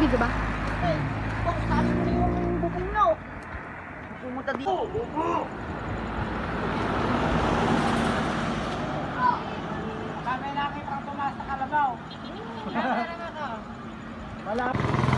video ba? Eh, kung saan mo yung bubong nyo? Pumunta dito. Kami nakita ang tumaas sa kalabaw. Wala.